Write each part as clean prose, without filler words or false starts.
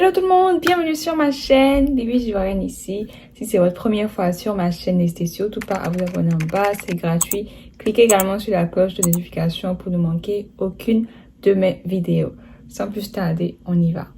Hello tout le monde, bienvenue sur ma chaîne, Bibi Ivoirienne ici. Si c'est votre première fois sur ma chaîne, n'hésitez surtout pas à vous abonner en bas, c'est gratuit. Cliquez également sur la cloche de notification pour ne manquer aucune de mes vidéos. Sans plus tarder, on y va.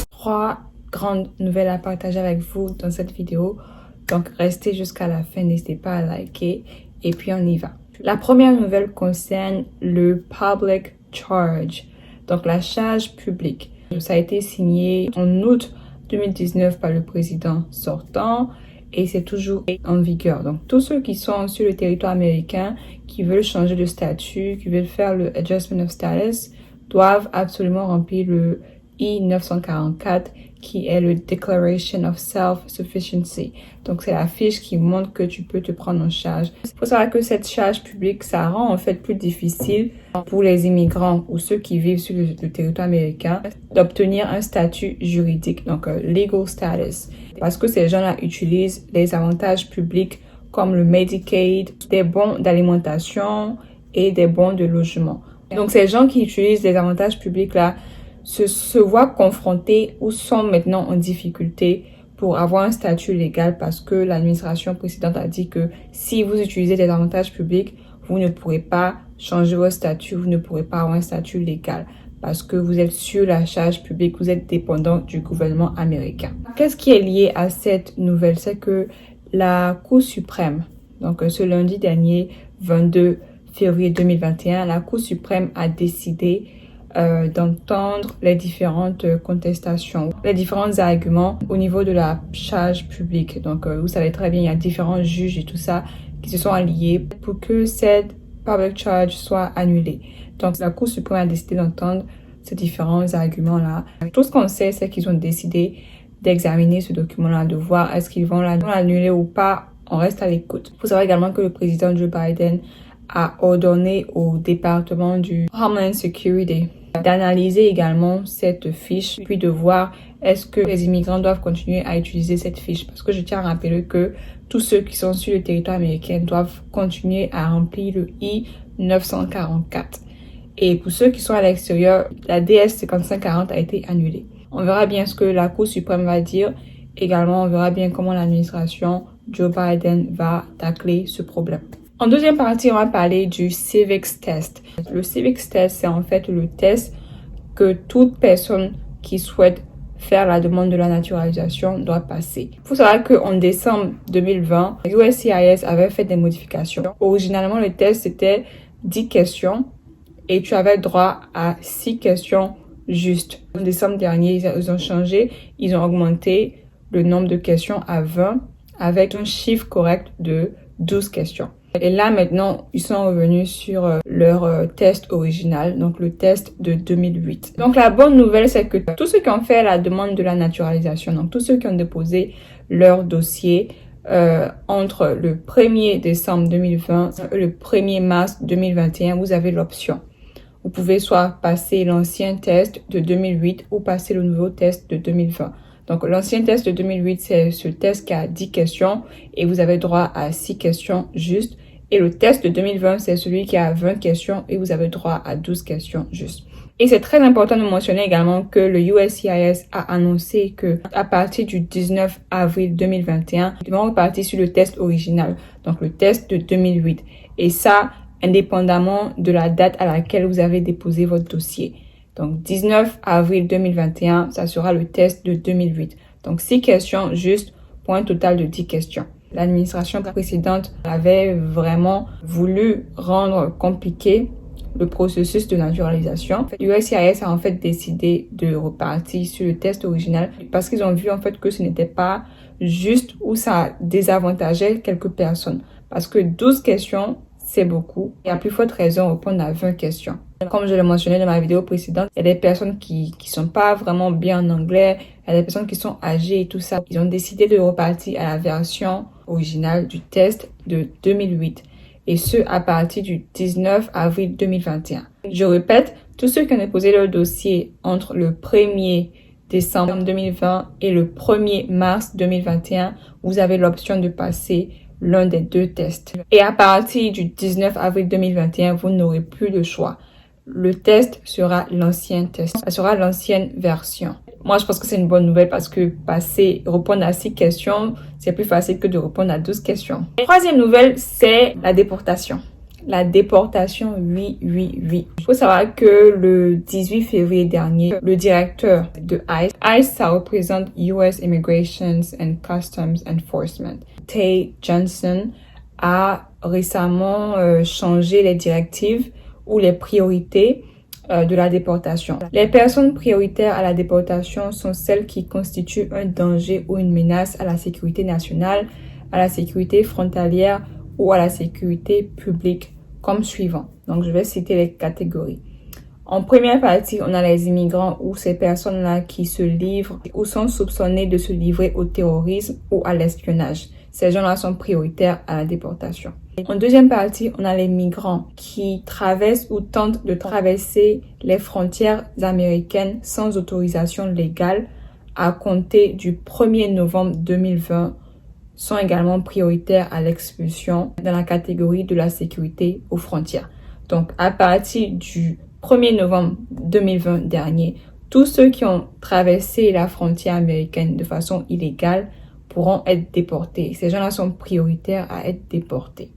Trois grandes nouvelles à partager avec vous dans cette vidéo. Donc restez jusqu'à la fin, n'hésitez pas à liker et puis on y va. La première nouvelle concerne le public charge, donc la charge publique. Ça a été signé en août 2019 par le président sortant et c'est toujours en vigueur. Donc tous ceux qui sont sur le territoire américain, qui veulent changer de statut, qui veulent faire le Adjustment of Status, doivent absolument remplir le I-944 qui est le Declaration of Self-Sufficiency. Donc, c'est la fiche qui montre que tu peux te prendre en charge. Il faut savoir que cette charge publique, ça rend en fait plus difficile pour les immigrants ou ceux qui vivent sur le territoire américain d'obtenir un statut juridique, donc legal status. Parce que ces gens-là utilisent les avantages publics comme le Medicaid, des bons d'alimentation et des bons de logement. Donc, ces gens qui utilisent les avantages publics-là se voient confrontés ou sont maintenant en difficulté pour avoir un statut légal parce que l'administration précédente a dit que si vous utilisez des avantages publics, vous ne pourrez pas changer votre statut, vous ne pourrez pas avoir un statut légal parce que vous êtes sur la charge publique, vous êtes dépendant du gouvernement américain. Qu'est-ce qui est lié à cette nouvelle? C'est que la Cour suprême, donc ce lundi dernier, 22 février 2021, la Cour suprême a décidé d'entendre les différentes contestations, les différents arguments au niveau de la charge publique. Donc, vous savez très bien, il y a différents juges et tout ça qui se sont alliés pour que cette public charge soit annulée. Donc, la Cour suprême a décidé d'entendre ces différents arguments-là. Tout ce qu'on sait, c'est qu'ils ont décidé d'examiner ce document-là, de voir est-ce qu'ils vont l'annuler ou pas. On reste à l'écoute. Il faut savoir également que le président Joe Biden a ordonné au département du Homeland Security d'analyser également cette fiche, puis de voir est-ce que les immigrants doivent continuer à utiliser cette fiche. Parce que je tiens à rappeler que tous ceux qui sont sur le territoire américain doivent continuer à remplir le I-944. Et pour ceux qui sont à l'extérieur, la DS-5540 a été annulée. On verra bien ce que la Cour suprême va dire. Également, on verra bien comment l'administration Joe Biden va tacler ce problème. En deuxième partie, on va parler du Civics Test. Le Civics Test, c'est en fait le test que toute personne qui souhaite faire la demande de la naturalisation doit passer. Il faut savoir qu'en décembre 2020, USCIS avait fait des modifications. Originalement, le test, c'était 10 questions et tu avais droit à 6 questions justes. En décembre dernier, ils ont changé. Ils ont augmenté le nombre de questions à 20 avec un chiffre correct de 12 questions. Et là, maintenant, ils sont revenus sur leur test original, donc le test de 2008. Donc, la bonne nouvelle, c'est que tous ceux qui ont fait la demande de la naturalisation, donc tous ceux qui ont déposé leur dossier entre le 1er décembre 2020 et le 1er mars 2021, vous avez l'option. Vous pouvez soit passer l'ancien test de 2008 ou passer le nouveau test de 2020. Donc, l'ancien test de 2008, c'est ce test qui a 10 questions et vous avez droit à 6 questions justes. Et le test de 2020, c'est celui qui a 20 questions et vous avez droit à 12 questions justes. Et c'est très important de mentionner également que le USCIS a annoncé que à partir du 19 avril 2021, ils vont repartir sur le test original, donc le test de 2008. Et ça, indépendamment de la date à laquelle vous avez déposé votre dossier. Donc, 19 avril 2021, ça sera le test de 2008. Donc, 6 questions justes pour un total de 10 questions. L'administration précédente avait vraiment voulu rendre compliqué le processus de naturalisation. L'USCIS a en fait décidé de repartir sur le test original parce qu'ils ont vu en fait que ce n'était pas juste ou ça désavantageait quelques personnes. Parce que 12 questions, c'est beaucoup. Et à plus forte raison, répondre à 20 questions. Comme je l'ai mentionné dans ma vidéo précédente, il y a des personnes qui sont pas vraiment bien en anglais, il y a des personnes qui sont âgées et tout ça. Ils ont décidé de repartir à la version originale du test de 2008. Et ce, à partir du 19 avril 2021. Je répète, tous ceux qui ont déposé leur dossier entre le 1er décembre 2020 et le 1er mars 2021, vous avez l'option de passer l'un des deux tests. Et à partir du 19 avril 2021, vous n'aurez plus le choix. le test sera l'ancien test. Ça sera l'ancienne version. Moi, je pense que c'est une bonne nouvelle parce que répondre à 6 questions, c'est plus facile que de répondre à 12 questions. Troisième nouvelle, c'est la déportation. La déportation, oui. Il faut savoir que le 18 février dernier, le directeur de ICE, ça représente US Immigration and Customs Enforcement, Tay Johnson, a récemment changé les directives ou les priorités de la déportation. Les personnes prioritaires à la déportation sont celles qui constituent un danger ou une menace à la sécurité nationale, à la sécurité frontalière ou à la sécurité publique, comme suivant. Donc, je vais citer les catégories. En première partie, on a les immigrants ou ces personnes-là qui se livrent ou sont soupçonnées de se livrer au terrorisme ou à l'espionnage. Ces gens-là sont prioritaires à la déportation. En deuxième partie, on a les migrants qui traversent ou tentent de traverser les frontières américaines sans autorisation légale à compter du 1er novembre 2020 sont également prioritaires à l'expulsion dans la catégorie de la sécurité aux frontières. Donc, à partir du 1er novembre 2020 dernier, tous ceux qui ont traversé la frontière américaine de façon illégale pourront être déportés. Ces gens-là sont prioritaires à être déportés.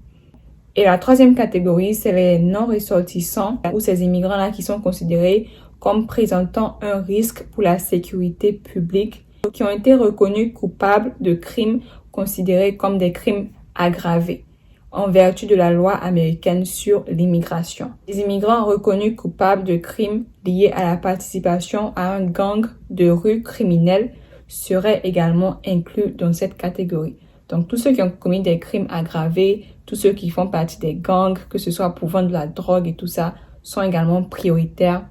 Et la troisième catégorie, c'est les non-ressortissants ou ces immigrants-là qui sont considérés comme présentant un risque pour la sécurité publique, qui ont été reconnus coupables de crimes considérés comme des crimes aggravés en vertu de la loi américaine sur l'immigration. Les immigrants reconnus coupables de crimes liés à la participation à un gang de rue criminel seraient également inclus dans cette catégorie. Donc, tous ceux qui ont commis des crimes aggravés, tous ceux qui font partie des gangs, que ce soit pour vendre de la drogue et tout ça, sont également prioritaires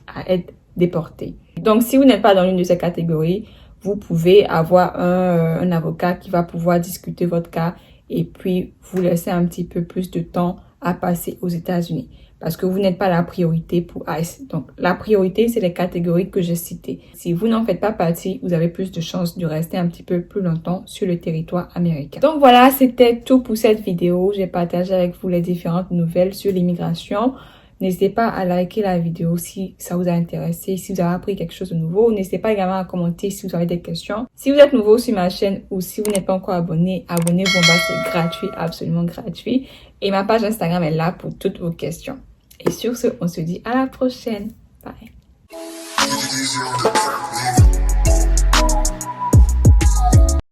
à être déportés. Donc, si vous n'êtes pas dans l'une de ces catégories, vous pouvez avoir un avocat qui va pouvoir discuter votre cas et puis vous laisser un petit peu plus de temps à passer aux États-Unis parce que vous n'êtes pas la priorité pour ICE. Donc, la priorité, c'est les catégories que j'ai citées. Si vous n'en faites pas partie, vous avez plus de chances de rester un petit peu plus longtemps sur le territoire américain. Donc voilà, c'était tout pour cette vidéo. J'ai partagé avec vous les différentes nouvelles sur l'immigration. N'hésitez pas à liker la vidéo si ça vous a intéressé, si vous avez appris quelque chose de nouveau. N'hésitez pas également à commenter si vous avez des questions. Si vous êtes nouveau sur ma chaîne ou si vous n'êtes pas encore abonné, abonnez-vous, c'est gratuit, absolument gratuit. Et ma page Instagram est là pour toutes vos questions. Et sur ce, on se dit à la prochaine. Bye.